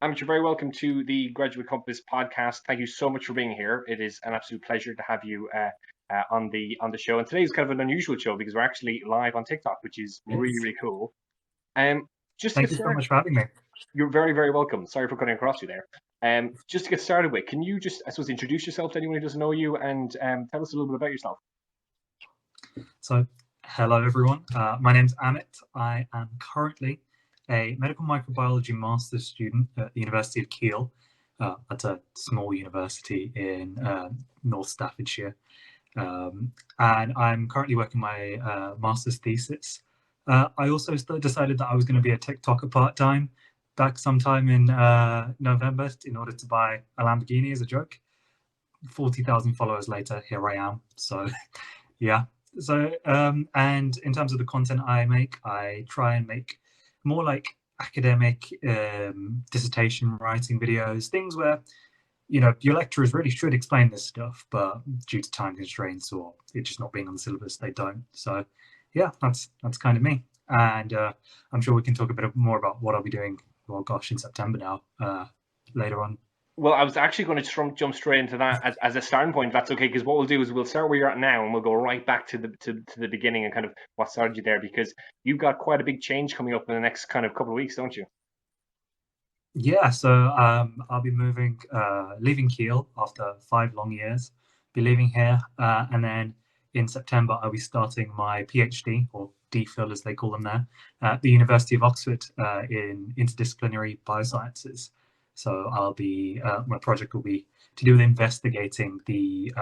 Amit, you're very welcome to the Graduate Compass podcast. Thank you so much for being here. It is an absolute pleasure to have you on the show. And today is kind of an unusual show because we're actually live on TikTok, which is really Yes. really cool. Um, just to Thank get you so started, much for having me. you're very welcome. Sorry for cutting across you there. Just to get started with, can you just I suppose introduce yourself to anyone who doesn't know you and tell us a little bit about yourself? So, hello everyone. My name's Amit. I am currently a medical microbiology master's student at the University of Kiel. That's a small university in North Staffordshire. And I'm currently working my master's thesis. I also decided that I was going to be a TikToker part time back sometime in November in order to buy a Lamborghini as a joke. 40,000 followers later, here I am. So, yeah. And in terms of the content I make, I try and make more like academic dissertation writing videos, things where your lecturers really should explain this stuff, but due to time constraints or it just not being on the syllabus, they don't. So, yeah, that's kind of me. And I'm sure we can talk a bit more about what I'll be doing. Well, gosh, in September now, later on. Well, I was actually going to jump straight into that as a starting point. If that's okay, because what we'll do is we'll start where you're at now, and we'll go right back to the beginning and kind of what started you there, because you've got quite a big change coming up in the next kind of couple of weeks, don't you? Yeah, so I'll be leaving Kiel after 5 long years. Be leaving here, and then in September I'll be starting my PhD or DPhil as they call them there at the University of Oxford in interdisciplinary biosciences. So my project will be to do with investigating the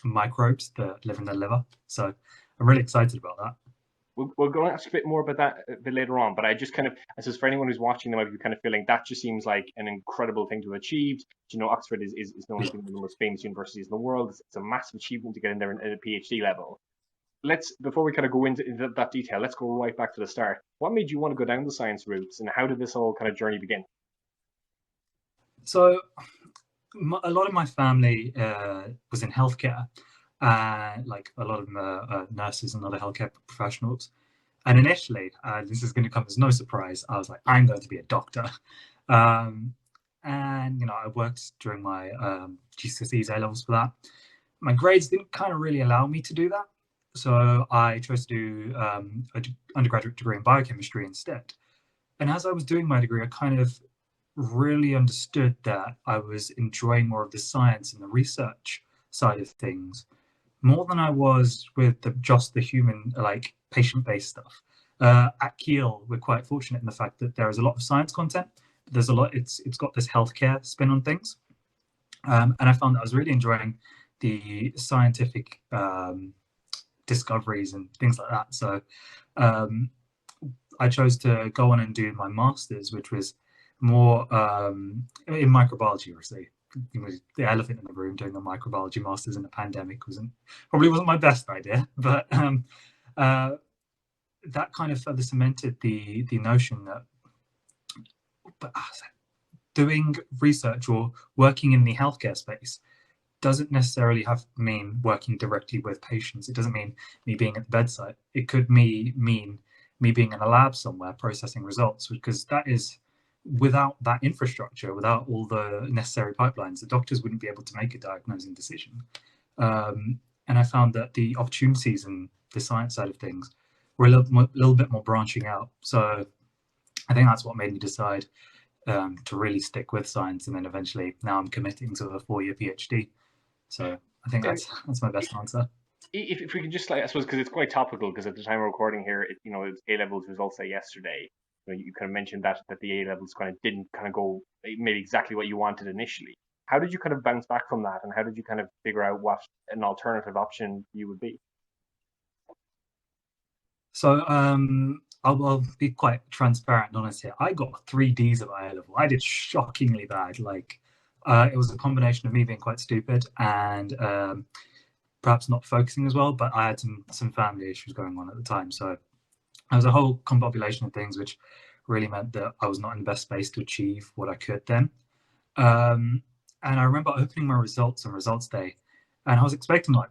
microbes that live in the liver. So I'm really excited about that. We're going to ask a bit more about that a bit later on, but I just kind of, I suppose for anyone who's watching, they might be kind of feeling that just seems like an incredible thing to have achieved. You know, Oxford is known as being one of the most famous universities in the world. It's a massive achievement to get in there at a PhD level. Before we kind of go into that detail, let's go right back to the start. What made you want to go down the science routes, and how did this whole kind of journey begin? So a lot of my family was in healthcare, and like a lot of them are nurses and other healthcare professionals. And initially, this is going to come as no surprise, I was like, I'm going to be a doctor. Um, and I worked during my GCSEs A levels for that. My grades didn't kind of really allow me to do that, so I chose to do an undergraduate degree in biochemistry instead. And as I was doing my degree, I kind of really understood that I was enjoying more of the science and the research side of things more than I was with just the human, like patient-based stuff. At Kiel, we're quite fortunate in the fact that there is a lot of science content. There's a lot. It's got this healthcare spin on things, and I found that I was really enjoying the scientific discoveries and things like that. So um, I chose to go on and do my master's, which was more in microbiology, obviously. The elephant in the room doing a microbiology master's in a pandemic wasn't my best idea, but uh, that kind of further cemented the notion that doing research or working in the healthcare space doesn't necessarily have to mean working directly with patients. It doesn't mean me being at the bedside. It could mean me being in a lab somewhere processing results, because that is without that infrastructure, without all the necessary pipelines, the doctors wouldn't be able to make a diagnosing decision. And I found that the opportunities in the science side of things were little bit more branching out. So I think that's what made me decide to really stick with science. And then eventually now I'm committing to a 4-year PhD. So I think And that's my best answer. if we can just like, I suppose, because it's quite topical, because at the time of recording here, it was A levels results day yesterday. You kind of mentioned that the A levels kind of didn't kind of go maybe exactly what you wanted initially. How did you kind of bounce back from that, and how did you kind of figure out what an alternative option you would be? So I'll be quite transparent and honest here. I got 3 Ds at my A level. I did shockingly bad. Like it was a combination of me being quite stupid and perhaps not focusing as well. But I had some family issues going on at the time, so there was a whole combination of things which really meant that I was not in the best space to achieve what I could then. And I remember opening my results on results day, and I was expecting like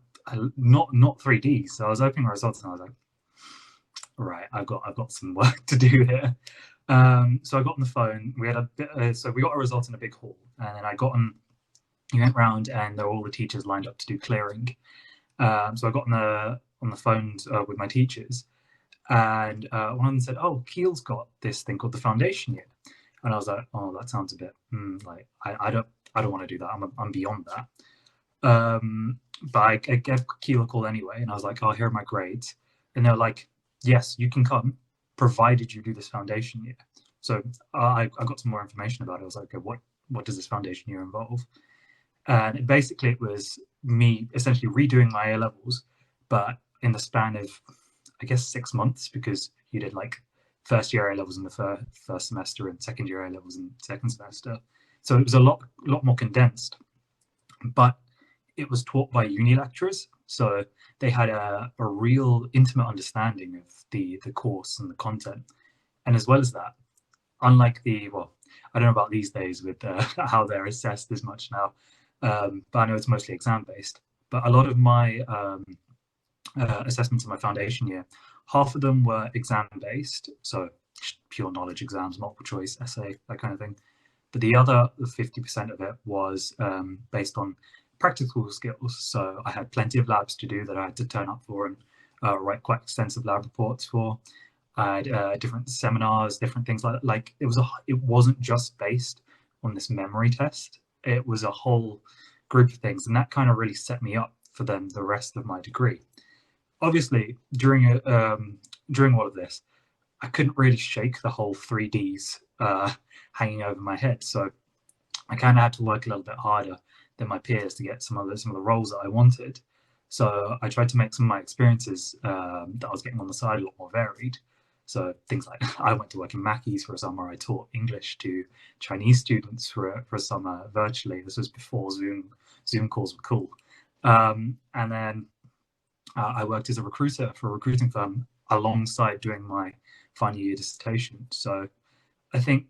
not 3Ds. So I was opening my results and I was like, right, I've got some work to do here. So I got on the phone. We had a bit, so we got a result in a big hall, and then I got on. We went round, and there were all the teachers lined up to do clearing. So I got on the phone with my teachers, and one of them said, "Oh, Keel's got this thing called the foundation year," and I was like, "Oh, that sounds a bit like I don't want to do that. I'm beyond that." But I gave Keel a call anyway, and I was like, "Oh, here are my grades," and they're like, "Yes, you can come, provided you do this foundation year." So I got some more information about it. I was like, "Okay, what does this foundation year involve?" And basically, it was me essentially redoing my A levels, but in the span of, I guess, 6 months, because you did like first year A levels in the first semester and second year A levels in the second semester. So it was a lot more condensed, but it was taught by uni lecturers. So they had a real intimate understanding of the course and the content. And as well as that, unlike well, I don't know about these days with how they're assessed as much now, but I know it's mostly exam based. But a lot of my assessments in my foundation year, half of them were exam based, so pure knowledge exams, multiple choice, essay, that kind of thing. But the other 50% of it was based on practical skills. So I had plenty of labs to do that I had to turn up for and write quite extensive lab reports for. I had different seminars, different things like that. Like it wasn't just based on this memory test. It was a whole group of things, and that kind of really set me up for then the rest of my degree. Obviously, during all of this, I couldn't really shake the whole 3Ds hanging over my head. So I kind of had to work a little bit harder than my peers to get some of the roles that I wanted. So I tried to make some of my experiences that I was getting on the side a lot more varied. So things like I went to work in Mackey's for a summer. I taught English to Chinese students for a summer virtually. This was before Zoom calls were cool. And then I worked as a recruiter for a recruiting firm alongside doing my final year dissertation. So I think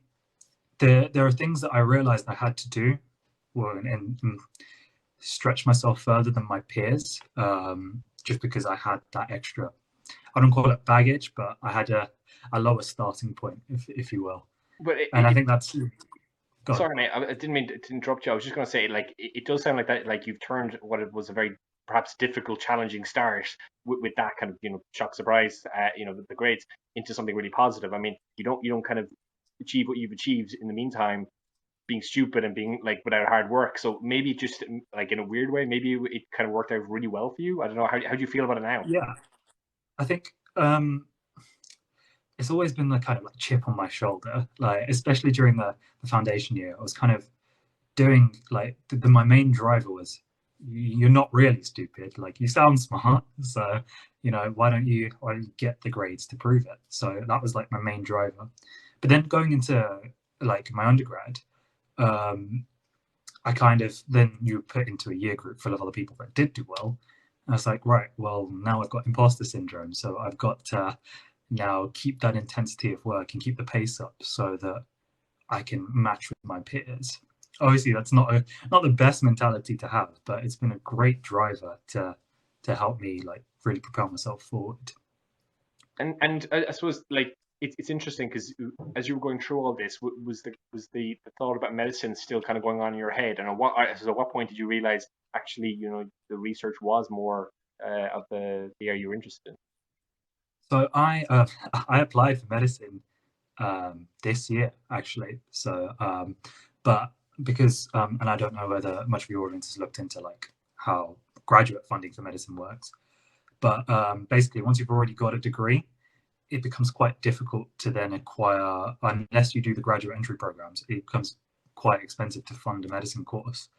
there are things that I realized I had to do and stretch myself further than my peers, just because I had that extra, I don't call it baggage, but I had a lower starting point, if you will. But And I think that's, God. sorry, mate, I didn't mean to interrupt you. I was just going to say, like, it does sound like that, like you've turned what it was a very perhaps difficult, challenging start with that kind of, shock surprise, the grades into something really positive. I mean, you don't kind of achieve what you've achieved in the meantime being stupid and being like without hard work. So maybe just like in a weird way, maybe it kind of worked out really well for you. I don't know. How do you feel about it now? Yeah, I think it's always been the kind of like chip on my shoulder, like especially during the foundation year. I was kind of doing like my main driver was you're not really stupid, like you sound smart, so why don't you get the grades to prove it. So that was like my main driver. But then going into like my undergrad, I kind of then you were put into a year group full of other people that did do well. And I was like, right, well, now I've got imposter syndrome, so I've got to now keep that intensity of work and keep the pace up so that I can match with my peers. Obviously, that's not the best mentality to have, but it's been a great driver to help me like really propel myself forward. And I suppose like it's interesting because as you were going through all this, was the thought about medicine still kind of going on in your head? And at what point did you realize actually the research was more of the area you were interested in? So I applied for medicine this year actually. So but because and I don't know whether much of your audience has looked into like how graduate funding for medicine works, but basically once you've already got a degree, it becomes quite difficult to then acquire, unless you do the graduate entry programs. It becomes quite expensive to fund a medicine course,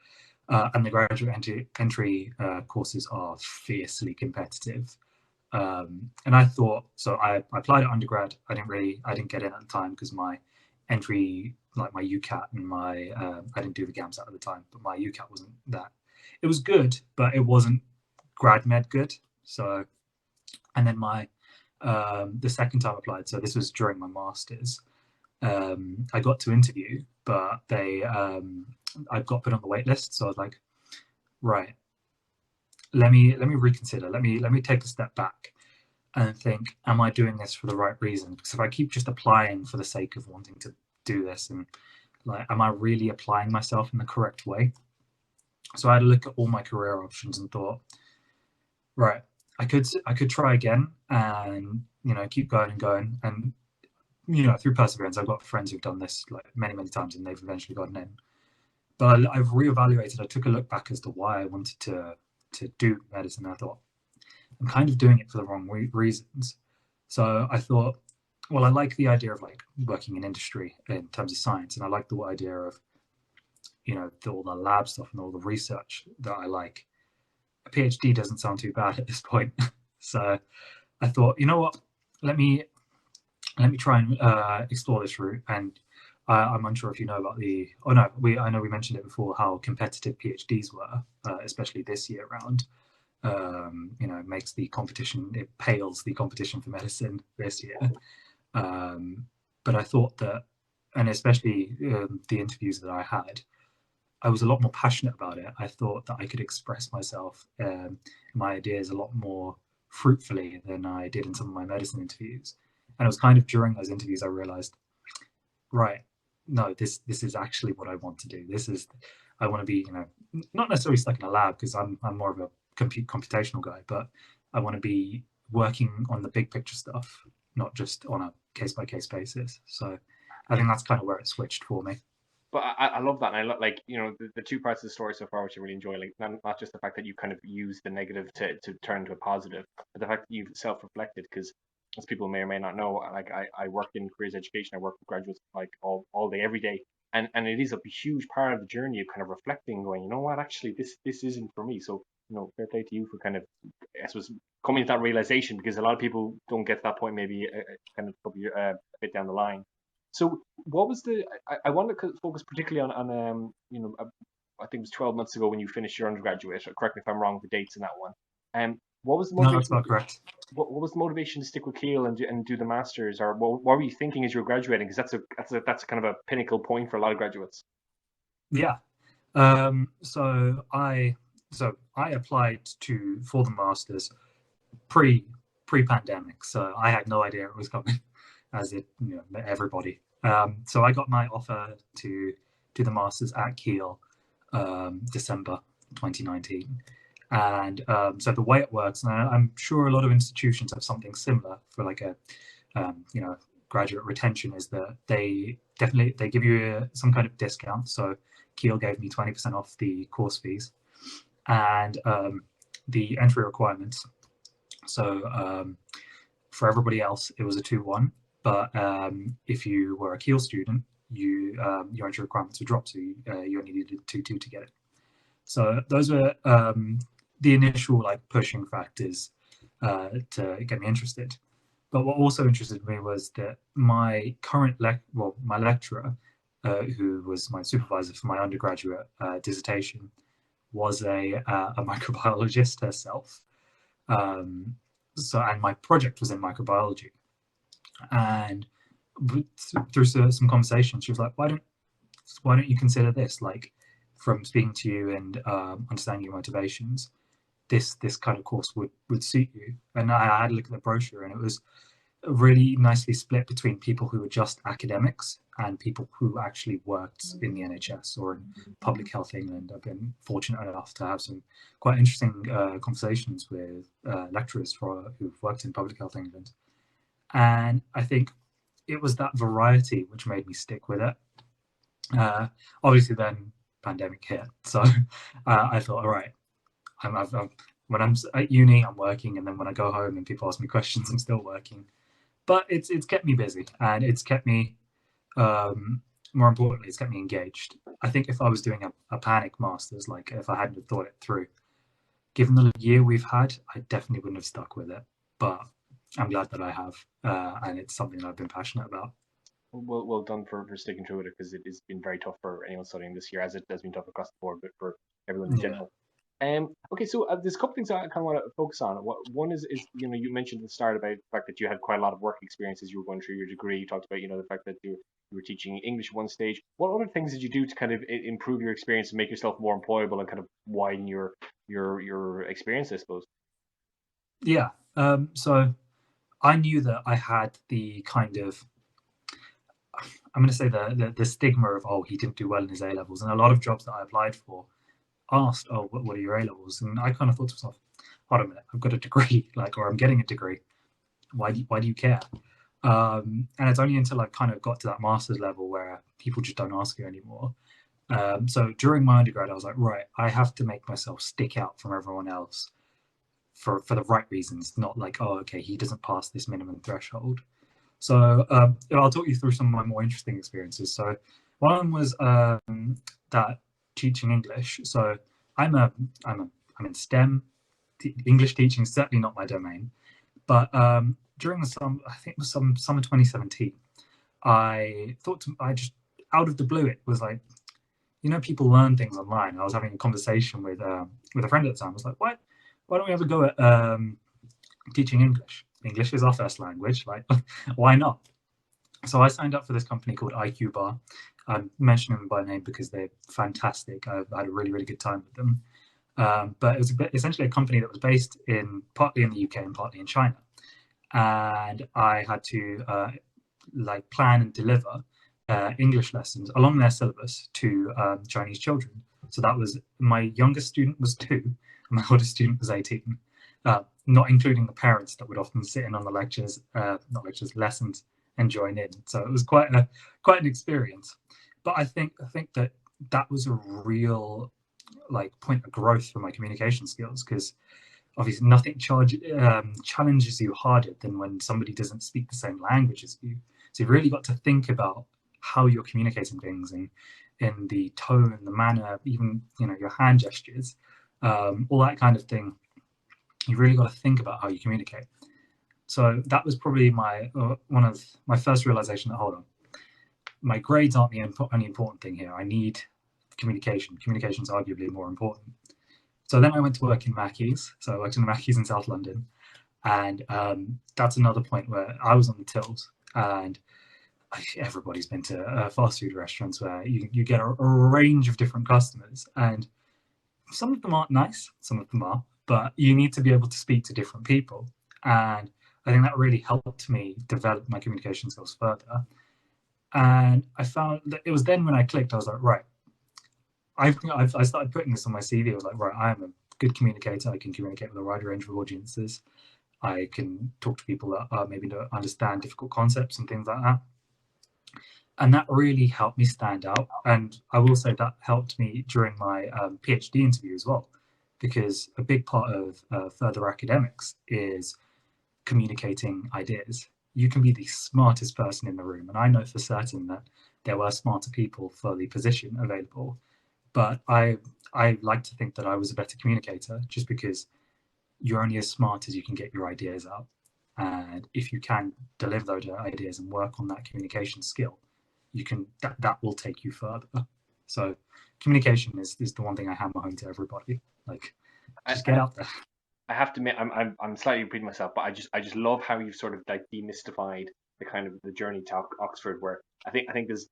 and the graduate entry courses are fiercely competitive. And I thought, so I applied at undergrad. I didn't get in at the time because my entry, like my UCAT and I didn't do the GAMSAT at the time, but my UCAT wasn't that. It was good, but it wasn't grad med good. So, and then the second time I applied, so this was during my masters. I got to interview, but I got put on the wait list. So I was like, right, let me reconsider. Let me take a step back. and think, am I doing this for the right reason? Because if I keep just applying for the sake of wanting to do this, and like, am I really applying myself in the correct way? So I had to look at all my career options and thought, right, I could try again and keep going and going, and through perseverance, I've got friends who've done this like many times and they've eventually gotten in. But I've reevaluated. I took a look back as to why I wanted to do medicine. I thought I'm kind of doing it for the wrong reasons. So I thought, well, I like the idea of like working in industry in terms of science, and I like the idea of all the lab stuff and all the research that I like. A PhD doesn't sound too bad at this point. So I thought, you know what, let me try and explore this route. And I'm unsure if you know about the. Oh no, I know we mentioned it before how competitive PhDs were, especially this year round. It makes the competition, it pales the competition for medicine this year. But I thought that, and especially the interviews that I had, I was a lot more passionate about it. I thought that I could express myself, my ideas a lot more fruitfully than I did in some of my medicine interviews. And it was kind of during those interviews I realized, right, no, this is actually what I want to do. I want to be, not necessarily stuck in a lab because I'm more of a computational guy, but I want to be working on the big picture stuff, not just on a case by case basis. So I think that's kind of where it switched for me. But I love that, and I love, like, the two parts of the story so far, which I really enjoy. Like, not just the fact that you kind of use the negative to turn to a positive, but the fact that you've self-reflected. Because as people may or may not know, like, I work in careers education. I work with graduates like all day, every day, and it is a huge part of the journey of kind of reflecting, going, you know what, actually this isn't for me. So, fair play to you for kind of, I suppose, coming to that realization, because a lot of people don't get to that point, maybe kind of a bit down the line. So what was I want to focus particularly on I think it was 12 months ago when you finished your undergraduate. Correct me if I'm wrong with the dates in that one. What was the No, that's motivation? about correct. What was the motivation to stick with Kiel and do the masters, or what were you thinking as you were graduating? Because that's kind of a pinnacle point for a lot of graduates. Yeah. So I applied for the masters pre pandemic, so I had no idea it was coming, as it everybody. So I got my offer to do the masters at Kiel, December 2019, and so the way it works, and I'm sure a lot of institutions have something similar for like a graduate retention, is that they give you some kind of discount. So Kiel gave me 20% off the course fees and the entry requirements. So for everybody else, it was a 2-1. But if you were a Kiel student, your entry requirements would drop, so you only needed 2-2 to get it. So those were the initial like pushing factors to get me interested. But what also interested me was that my current my lecturer, who was my supervisor for my undergraduate dissertation, was a microbiologist herself. And my project was in microbiology. And through some conversations, she was like, "Why don't you consider this? Like, from speaking to you and understanding your motivations, this kind of course would suit you." And I had a look at the brochure, and it was really nicely split between people who were just academics and people who actually worked in the NHS or in Public Health England. I've been fortunate enough to have some quite interesting conversations with lecturers who've worked in Public Health England. And I think it was that variety which made me stick with it. Obviously, then pandemic hit, so I thought, all right, when I'm at uni, I'm working, and then when I go home and people ask me questions, I'm still working. But it's kept me busy, and it's kept me, more importantly, it's kept me engaged. I think if I was doing a panic masters, like if I hadn't thought it through, given the year we've had, I definitely wouldn't have stuck with it. But I'm glad that I have, and it's something that I've been passionate about. Well done for sticking through with it, because it has been very tough for anyone studying this year, as it has been tough across the board, but for everyone in Yeah, general. Okay, so there's a couple things I kind of want to focus on. One is you mentioned at the start about the fact that you had quite a lot of work experiences. You were going through your degree. You talked about the fact that you were teaching English at one stage. What other things did you do to kind of improve your experience and make yourself more employable and kind of widen your experience, I suppose? yeah. So I knew that I had the kind of, I'm going to say the stigma of, oh, he didn't do well in his A levels, and a lot of jobs that I applied for asked, oh, what are your A levels? And I kind of thought to myself, hold on a minute, I've got a degree, like, or I'm getting a degree. Why do you care? And it's only until I kind of got to that master's level where people just don't ask you anymore. So during my undergrad, I was like, right, I have to make myself stick out from everyone else for the right reasons, not like, oh, okay, he doesn't pass this minimum threshold. So I'll talk you through some of my more interesting experiences. So one of them was that teaching English. So I'm in STEM. English teaching is certainly not my domain. But during the summer, I think it was summer 2017, I just out of the blue, it was like, people learn things online. I was having a conversation with a friend at the time. I was like, why don't we have a go at teaching English? English is our first language. Like, why not? So I signed up for this company called IQ Bar. I'm mentioning them by name because they're fantastic. I had a really, really good time with them. But it was essentially a company that was based partly in the UK and partly in China. And I had to plan and deliver English lessons along their syllabus to Chinese children. So that was, my youngest student was 2, and my oldest student was 18. Not including the parents that would often sit in on the lessons and join in. So it was quite an experience. But I think that was a real point of growth for my communication skills, because obviously nothing challenges you harder than when somebody doesn't speak the same language as you. So you've really got to think about how you're communicating things, and in the tone, the manner, even your hand gestures, all that kind of thing. You've really got to think about how you communicate. So that was probably one of my first realization that, hold on, my grades aren't the only important thing here. I need communication. Communication is arguably more important. So then I went to work in Mackey's. So I worked in the Mackey's in South London. And that's another point where I was on the tills. And everybody's been to fast food restaurants where you get a range of different customers. And some of them aren't nice, some of them are. But you need to be able to speak to different people. And I think that really helped me develop my communication skills further. And I found that it was then when I clicked, I was like, right, I started putting this on my CV. I was like, right, I am a good communicator. I can communicate with a wide range of audiences. I can talk to people that maybe don't understand difficult concepts and things like that. And that really helped me stand out. And I will say that helped me during my PhD interview as well, because a big part of further academics is communicating ideas. You can be the smartest person in the room, and I know for certain that there were smarter people for the position available, but I like to think that I was a better communicator, just because you're only as smart as you can get your ideas out, and if you can deliver those ideas and work on that communication skill, you can that will take you further. So communication is the one thing I hammer home to everybody. Like, just get out there. I have to admit, I'm slightly repeating myself, but I just love how you've sort of like demystified the kind of the journey to Oxford, where I think there's,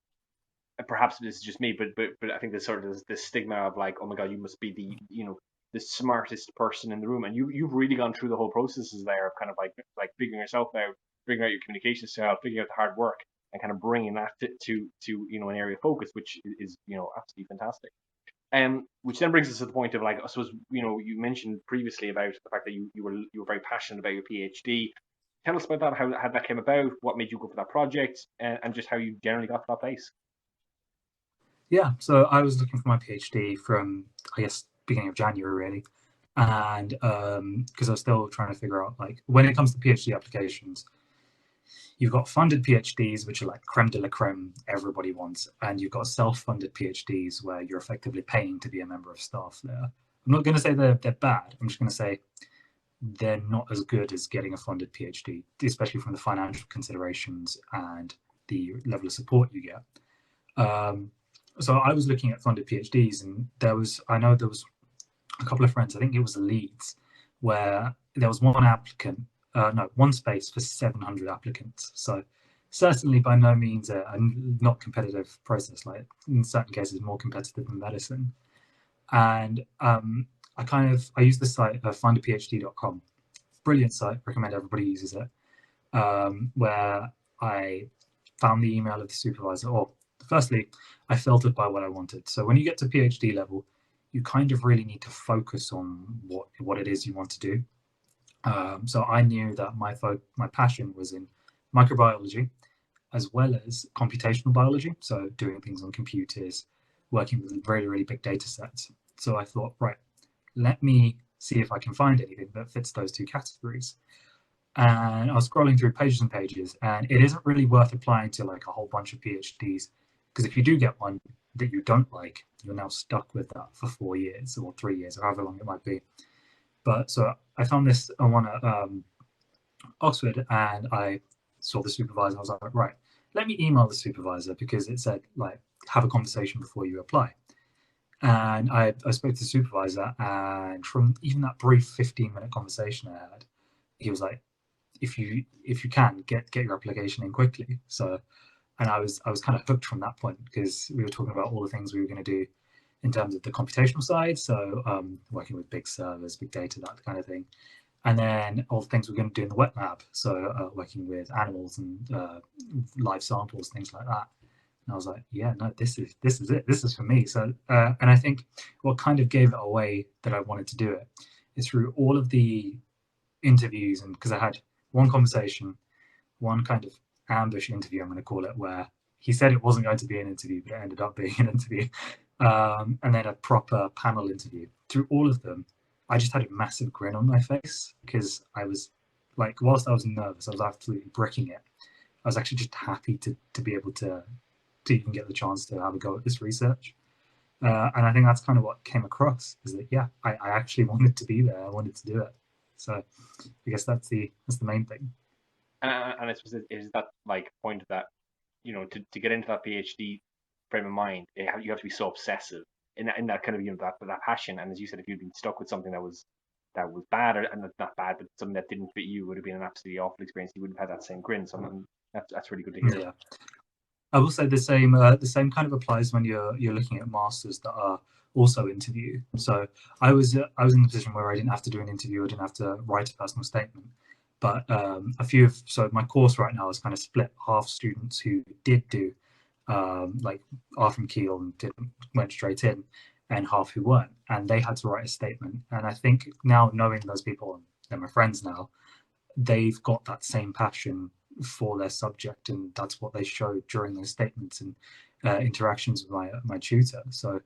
perhaps this is just me, but I think there's sort of this stigma of like, oh my god, you must be the smartest person in the room, and you've really gone through the whole processes there of kind of like figuring yourself out, figuring out your communication style, figuring out the hard work, and kind of bringing that to an area of focus, which is absolutely fantastic. Which then brings us to the point of, like, I suppose, you mentioned previously about the fact that you were very passionate about your PhD. Tell us about that, how that came about, what made you go for that project, and just how you generally got to that place. Yeah, so I was looking for my PhD from, I guess, beginning of January, really. And because I was still trying to figure out, like, when it comes to PhD applications, you've got funded PhDs, which are like creme de la creme, everybody wants. And you've got self-funded PhDs where you're effectively paying to be a member of staff there. I'm not going to say they're bad. I'm just going to say they're not as good as getting a funded PhD, especially from the financial considerations and the level of support you get. So I was looking at funded PhDs, and I know there was a couple of friends, I think it was Leeds, where there was one space for 700 applicants. So certainly by no means a not competitive process, like in certain cases more competitive than medicine. And I used the site fundedphd.com. Brilliant site, recommend everybody uses it. where I found the email of the supervisor. Or firstly, I filtered by what I wanted. So when you get to PhD level, you kind of really need to focus on what it is you want to do. So I knew that my passion was in microbiology as well as computational biology. So doing things on computers, working with really, really big data sets. So I thought, right, let me see if I can find anything that fits those two categories. And I was scrolling through pages and pages, and it isn't really worth applying to like a whole bunch of PhDs, because if you do get one that you don't like, you're now stuck with that for 4 years or 3 years or however long it might be. But so I found this one at Oxford, and I saw the supervisor. I was like, right, let me email the supervisor, because it said like have a conversation before you apply. And I spoke to the supervisor, and from even that brief 15-minute conversation I had, he was like, if you can get your application in quickly. So, and I was kind of hooked from that point, because we were talking about all the things we were going to do in terms of the computational side. So working with big servers, big data, that kind of thing. And then all the things we're going to do in the wet lab. So working with animals and live samples, things like that. And I was like, yeah, no, this is it. This is for me. So, and I think what kind of gave it away that I wanted to do it is through all of the interviews, and because I had one conversation, one kind of ambush interview, I'm going to call it, where he said it wasn't going to be an interview, but it ended up being an interview, and then a proper panel interview. Through all of them, I just had a massive grin on my face, because I was like, whilst I was nervous, I was absolutely bricking it. I was actually just happy to be able to even get the chance to have a go at this research. And I think that's kind of what came across, is that, yeah, I actually wanted to be there. I wanted to do it. So I guess that's the main thing. And I suppose it is that like point of that, to get into that PhD frame of mind, you have to be so obsessive in that kind of that passion. And as you said, if you'd been stuck with something that was bad, and not bad, but something that didn't fit you, would have been an absolutely awful experience. You wouldn't have had that same grin. So that's really good to hear. Yeah. I will say the same kind of applies when you're looking at masters that are also interview. So I was in the position where I didn't have to do an interview, I didn't have to write a personal statement. But so my course right now is kind of split, half students who did do like are from Kiel and went straight in, and half who weren't, and they had to write a statement. And I think now, knowing those people, and they're my friends now, they've got that same passion for their subject, and that's what they show during those statements and interactions with my tutor. So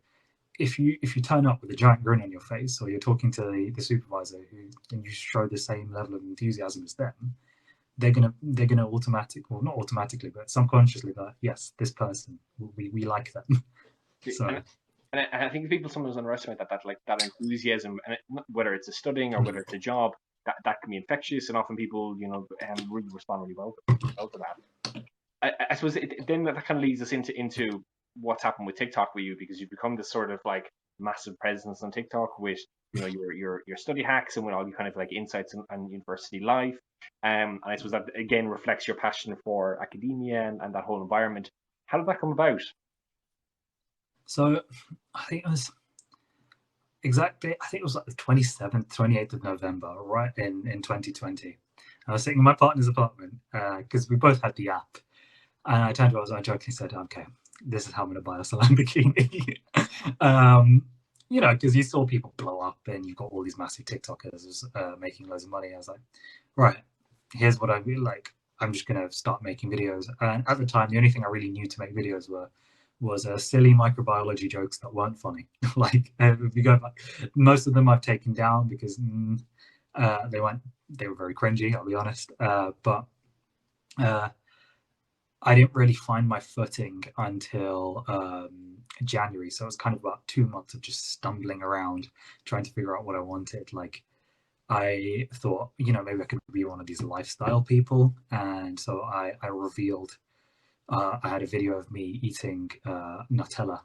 if you turn up with a giant grin on your face, or you're talking to the supervisor and you show the same level of enthusiasm as them, they're gonna not automatically, but subconsciously, that yes, this person, we like them. So and I think people sometimes underestimate that enthusiasm, and whether it's a studying or whether it's a job, that can be infectious, and often people really respond really well to that. I suppose then that kind of leads us into what's happened with TikTok with you, because you've become this sort of like massive presence on TikTok with your study hacks and with all your kind of like insights on university life. And I suppose that again reflects your passion for academia and that whole environment. How did that come about? So I think it was like the 27th, 28th of November, right in 2020. I was sitting in my partner's apartment, because we both had the app. And I turned to her, I jokingly said, okay, this is how I'm going to buy us a Lamborghini. Because you saw people blow up, and you've got all these massive TikTokers making loads of money. I was like, right, here's what I really like. I'm just going to start making videos. And at the time, the only thing I really knew to make videos was silly microbiology jokes that weren't funny. Like, if you go back, most of them I've taken down because they were very cringy, I'll be honest. But I didn't really find my footing until January. So it was kind of about 2 months of just stumbling around, trying to figure out what I wanted. Like, I thought, maybe I could be one of these lifestyle people. And so I revealed, I had a video of me eating Nutella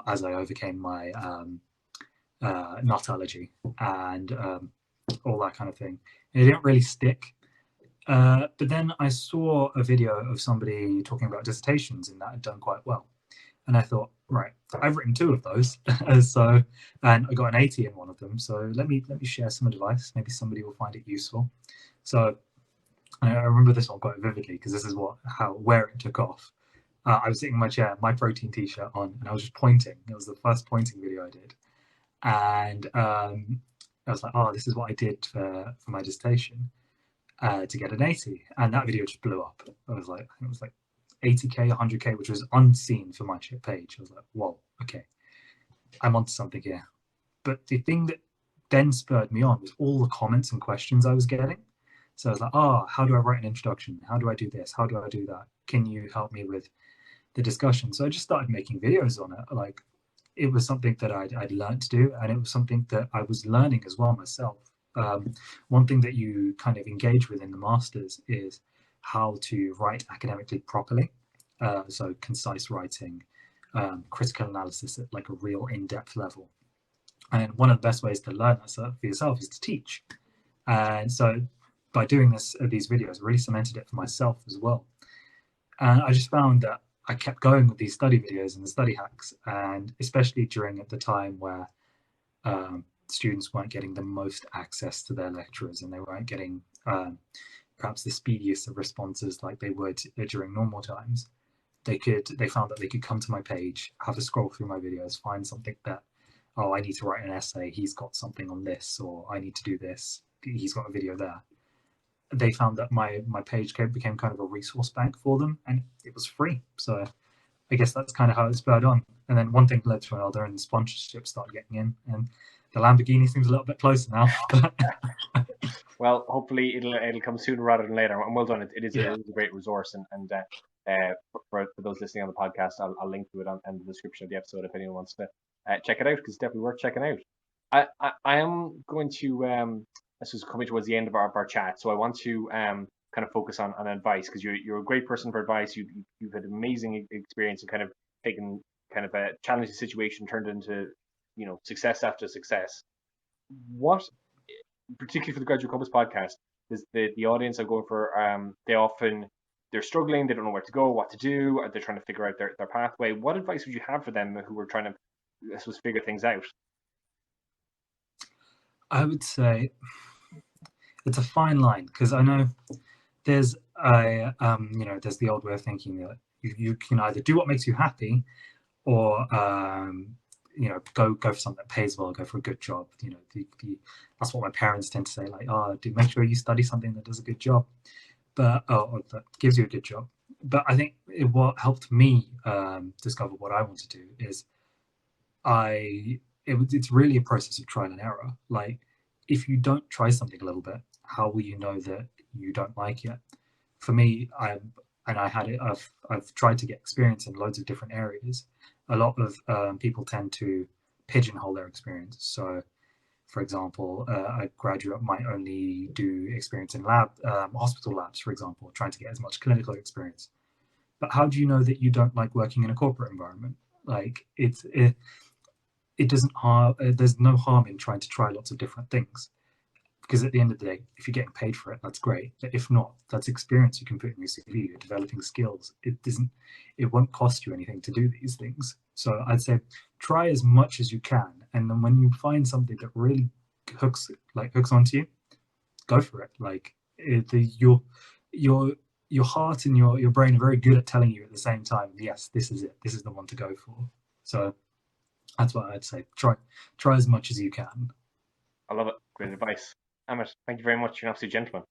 as I overcame my nut allergy, and all that kind of thing. And it didn't really stick. But then I saw a video of somebody talking about dissertations, and that had done quite well. And I thought, right, I've written 2 of those, and I got an 80 in one of them. So let me share some advice. Maybe somebody will find it useful. So I remember this one quite vividly because this is where it took off. I was sitting in my chair, my protein t-shirt on, and I was just pointing. It was the first pointing video I did, and I was like, "Oh, this is what I did for my dissertation to get an 80," and that video just blew up. I was like, it was like 80K, 100K, which was unseen for my page. I was like, "Whoa, okay, I'm onto something here." But the thing that then spurred me on was all the comments and questions I was getting. So I was like, "Oh, how do I write an introduction? How do I do this? How do I do that? Can you help me with the discussion?" So I just started making videos on it. Like, it was something that I'd learned to do, and it was something that I was learning as well myself. One thing that you kind of engage with in the masters is how to write academically properly. So concise writing, critical analysis at like a real in-depth level. And one of the best ways to learn that for yourself is to teach. And so by doing these videos, I really cemented it for myself as well. And I just found that I kept going with these study videos and the study hacks, and especially during at the time where students weren't getting the most access to their lecturers, and they weren't getting perhaps the speediest of responses like they would during normal times. They found that they could come to my page, have a scroll through my videos, find something that, oh, I need to write an essay, he's got something on this, or I need to do this, he's got a video there. They found that my page became kind of a resource bank for them, and it was free. So I guess that's kind of how it spurred on. And then one thing led to another, and sponsorships started getting in, and the Lamborghini seems a little bit closer now. Well, hopefully it'll come sooner rather than later. And well done. It is Yeah. a great resource, and for those listening on the podcast, I'll link to it in the description of the episode if anyone wants to check it out, because it's definitely worth checking out. I am going to this is coming towards the end of our chat, so I want to kind of focus on advice, because you're a great person for advice. You've had amazing experience in kind of taking kind of a challenging situation turned into success after success. What, particularly for the Graduate Compass podcast, is the audience are going for they're struggling, they don't know where to go, what to do, they're trying to figure out their pathway. What advice would you have for them who are trying to, I suppose, figure things out? I would say it's a fine line, because I know there's there's the old way of thinking that you can either do what makes you happy, or go for something that pays well, go for a good job. That's what my parents tend to say, like, "Oh, make sure you study something that does a good job, but or that gives you a good job." But I think what helped me discover what I want to do is it's really a process of trial and error. Like, if you don't try something a little bit, how will you know that you don't like it? For me, I've tried to get experience in loads of different areas. A lot of people tend to pigeonhole their experience. So, for example, a graduate might only do experience in hospital labs, for example, trying to get as much clinical experience. But how do you know that you don't like working in a corporate environment? Like, it doesn't harm. There's no harm in trying to try lots of different things, because at the end of the day, if you're getting paid for it, that's great. But if not, that's experience you can put in your CV. You're developing skills. It won't cost you anything to do these things. So I'd say try as much as you can, and then when you find something that really hooks onto you, go for it. Like, your heart and your brain are very good at telling you at the same time, yes, this is it. This is the one to go for. So that's what I'd say. Try as much as you can. I love it. Great advice. Amit, thank you very much. You're an absolute gentleman.